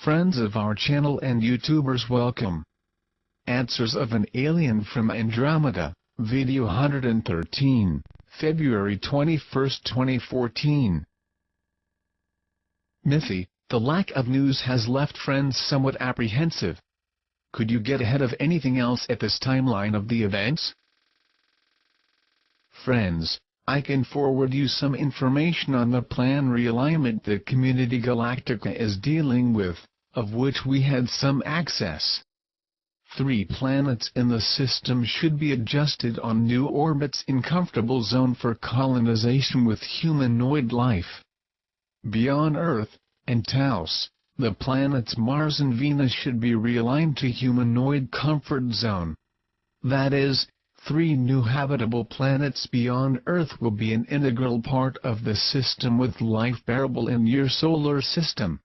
friends of our channel and YouTubers, welcome. Answers of an Alien from Andromeda, Video 113, February 21, 2014. Mithy, the lack of news has left friends somewhat apprehensive. Could you get ahead of anything else at this timeline of the events? Friends, I can forward you some information on the plan realignment that Community Galactica is dealing with, of which we had some access. 3 planets in the system should be adjusted on new orbits in comfortable zone for colonization with humanoid life. Beyond Earth and Taos, the planets Mars and Venus should be realigned to humanoid comfort zone. That is, 3 new habitable planets beyond Earth will be an integral part of the system with life bearable in your solar system.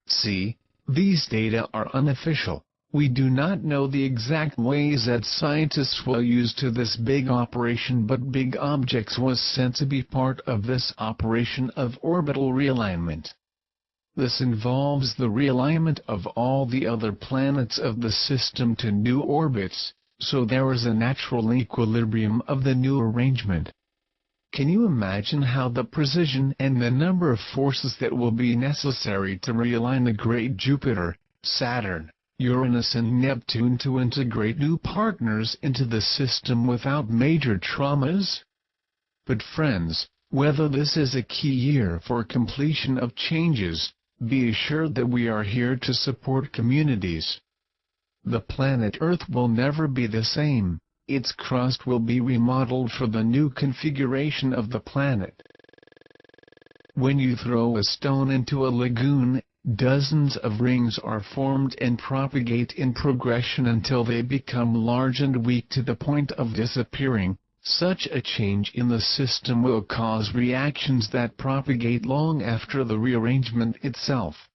See, these data are unofficial. We do not know the exact ways that scientists will use to this big operation, but big objects was sent to be part of this operation of orbital realignment. This involves the realignment of all the other planets of the system to new orbits, so there is a natural equilibrium of the new arrangement. Can you imagine how the precision and the number of forces that will be necessary to realign the great Jupiter, Saturn, Uranus and Neptune to integrate new partners into the system without major traumas? But friends, whether this is a key year for completion of changes, be assured that we are here to support communities. The planet Earth will never be the same. Its crust will be remodeled for the new configuration of the planet. When you throw a stone into a lagoon, dozens of rings are formed and propagate in progression until they become large and weak to the point of disappearing. Such a change in the system will cause reactions that propagate long after the rearrangement itself.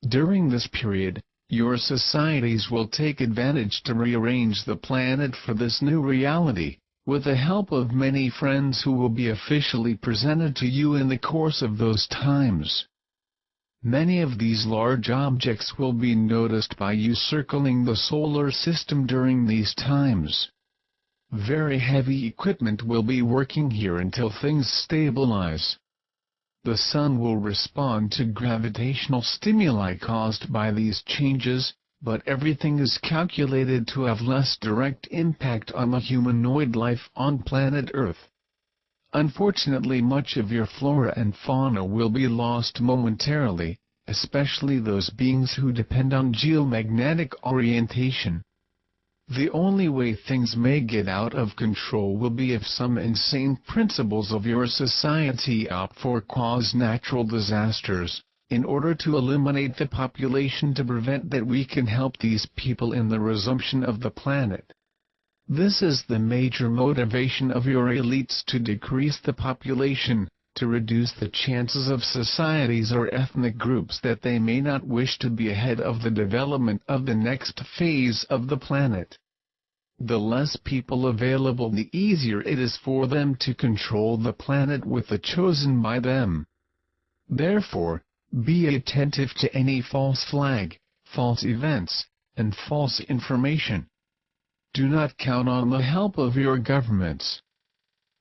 During this period, your societies will take advantage to rearrange the planet for this new reality, with the help of many friends who will be officially presented to you in the course of those times. Many of these large objects will be noticed by you circling the solar system during these times. Very heavy equipment will be working here until things stabilize. The Sun will respond to gravitational stimuli caused by these changes, but everything is calculated to have less direct impact on the humanoid life on planet Earth. Unfortunately, much of your flora and fauna will be lost momentarily, especially those beings who depend on geomagnetic orientation. The only way things may get out of control will be if some insane principles of your society opt for cause natural disasters, in order to eliminate the population to prevent that. We can help these people in the resumption of the planet. This is the major motivation of your elites, to decrease the population, to reduce the chances of societies or ethnic groups that they may not wish to be ahead of the development of the next phase of the planet. The less people available, the easier it is for them to control the planet with the chosen by them. Therefore, be attentive to any false flag, false events, and false information. Do not count on the help of your governments.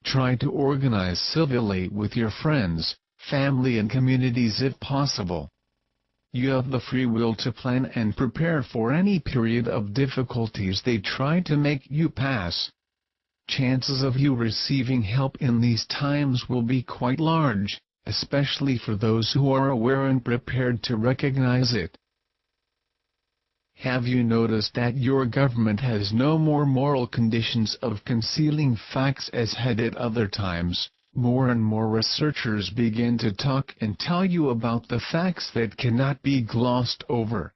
Try to organize civilly with your friends, family and communities if possible. You have the free will to plan and prepare for any period of difficulties they try to make you pass. Chances of you receiving help in these times will be quite large, especially for those who are aware and prepared to recognize it. Have you noticed that your government has no more moral conditions of concealing facts as had at other times? More and more researchers begin to talk and tell you about the facts that cannot be glossed over.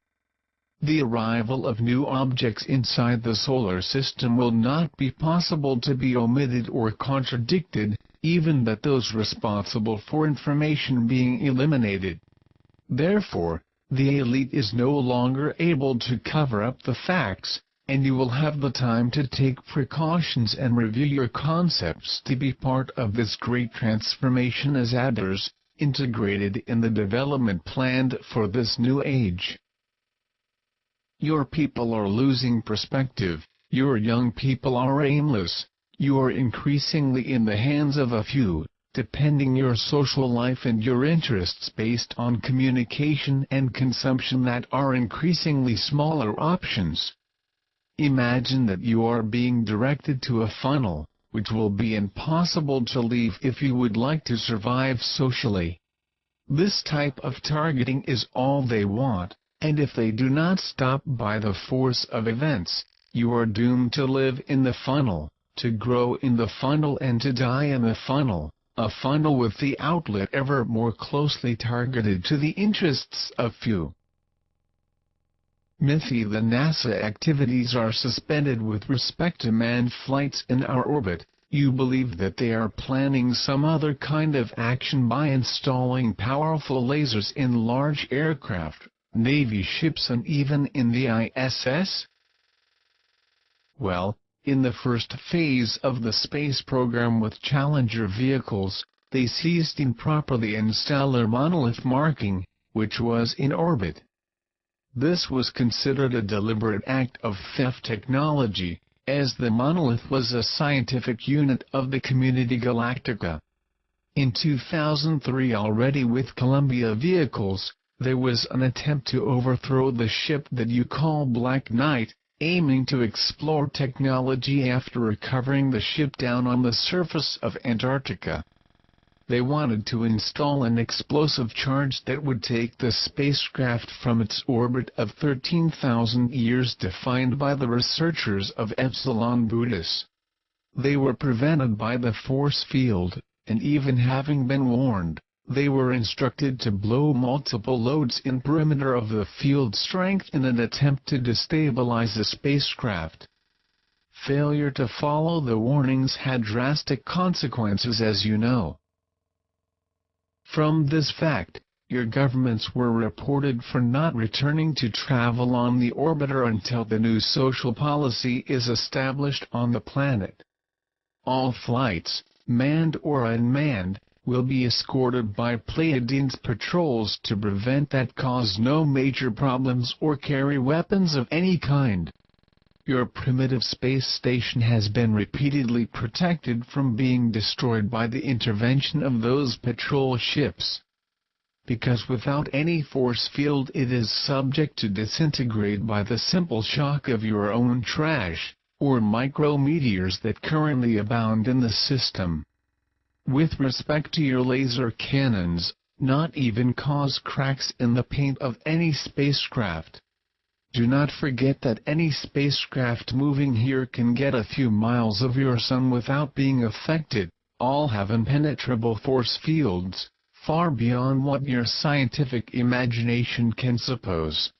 The arrival of new objects inside the solar system will not be possible to be omitted or contradicted, even that those responsible for information being eliminated. Therefore, the elite is no longer able to cover up the facts, and you will have the time to take precautions and review your concepts to be part of this great transformation as adders, integrated in the development planned for this new age. Your people are losing perspective, your young people are aimless, you are increasingly in the hands of a few, depending your social life and your interests based on communication and consumption that are increasingly smaller options. Imagine that you are being directed to a funnel, which will be impossible to leave if you would like to survive socially. This type of targeting is all they want, and if they do not stop by the force of events, you are doomed to live in the funnel, to grow in the funnel and to die in the funnel, a funnel with the outlet ever more closely targeted to the interests of few. The NASA activities are suspended with respect to manned flights in our orbit. You believe that they are planning some other kind of action by installing powerful lasers in large aircraft, Navy ships and even in the ISS? Well, in the first phase of the space program with Challenger vehicles, they ceased improperly stellar monolith marking, which was in orbit. This was considered a deliberate act of theft technology, as the monolith was a scientific unit of the Community Galactica. In 2003, already with Columbia vehicles, there was an attempt to overthrow the ship that you call Black Knight, aiming to explore technology after recovering the ship down on the surface of Antarctica. They wanted to install an explosive charge that would take the spacecraft from its orbit of 13,000 years defined by the researchers of Epsilon Brutus. They were prevented by the force field, and even having been warned, they were instructed to blow multiple loads in perimeter of the field strength in an attempt to destabilize the spacecraft. Failure to follow the warnings had drastic consequences, as you know. From this fact, your governments were reported for not returning to travel on the orbiter until the new social policy is established on the planet. All flights, manned or unmanned, will be escorted by Pleiadians patrols to prevent that cause no major problems or carry weapons of any kind. Your primitive space station has been repeatedly protected from being destroyed by the intervention of those patrol ships. Because without any force field it is subject to disintegrate by the simple shock of your own trash, or micrometeors that currently abound in the system. With respect to your laser cannons, not even cause cracks in the paint of any spacecraft. Do not forget that any spacecraft moving here can get a few miles of your sun without being affected. All have impenetrable force fields, far beyond what your scientific imagination can suppose.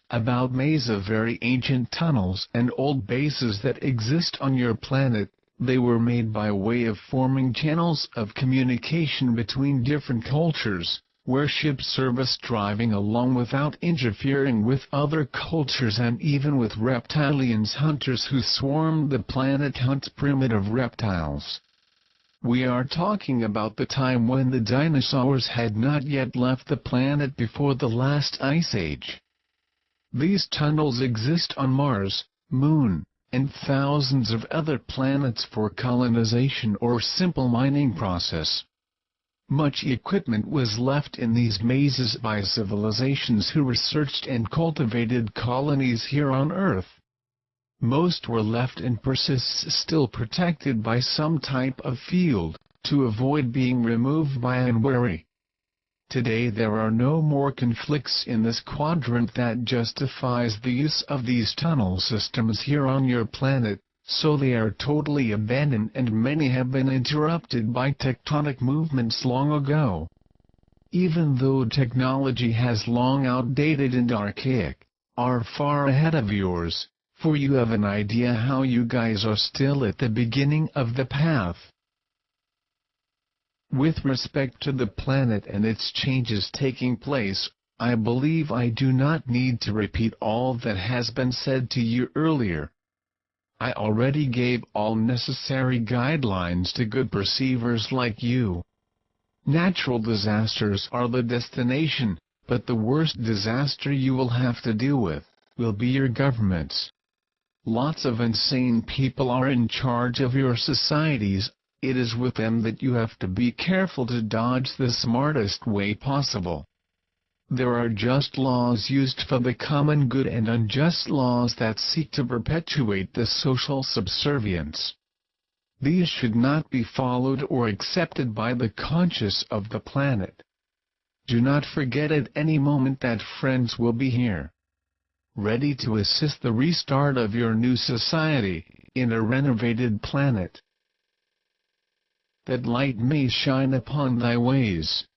About Mesa, very ancient tunnels and old bases that exist on your planet, they were made by way of forming channels of communication between different cultures, where ship service driving along without interfering with other cultures and even with reptilians hunters who swarmed the planet hunt primitive reptiles. We are talking about the time when the dinosaurs had not yet left the planet before the last ice age. These tunnels exist on Mars, Moon, and thousands of other planets for colonization or simple mining process. Much equipment was left in these mazes by civilizations who researched and cultivated colonies here on Earth. Most were left and persists still protected by some type of field, to avoid being removed by unwary. Today there are no more conflicts in this quadrant that justifies the use of these tunnel systems here on your planet, so they are totally abandoned and many have been interrupted by tectonic movements long ago. Even though technology has long outdated and archaic, are far ahead of yours, for you have an idea how you guys are still at the beginning of the path. With respect to the planet and its changes taking place, I believe I do not need to repeat all that has been said to you earlier. I already gave all necessary guidelines to good perceivers like you. Natural disasters are the destination, but the worst disaster you will have to deal with will be your governments. Lots of insane people are in charge of your societies. It is with them that you have to be careful to dodge the smartest way possible. There are just laws used for the common good and unjust laws that seek to perpetuate the social subservience. These should not be followed or accepted by the conscious of the planet. Do not forget at any moment that friends will be here, ready to assist the restart of your new society, in a renovated planet. That light may shine upon thy ways.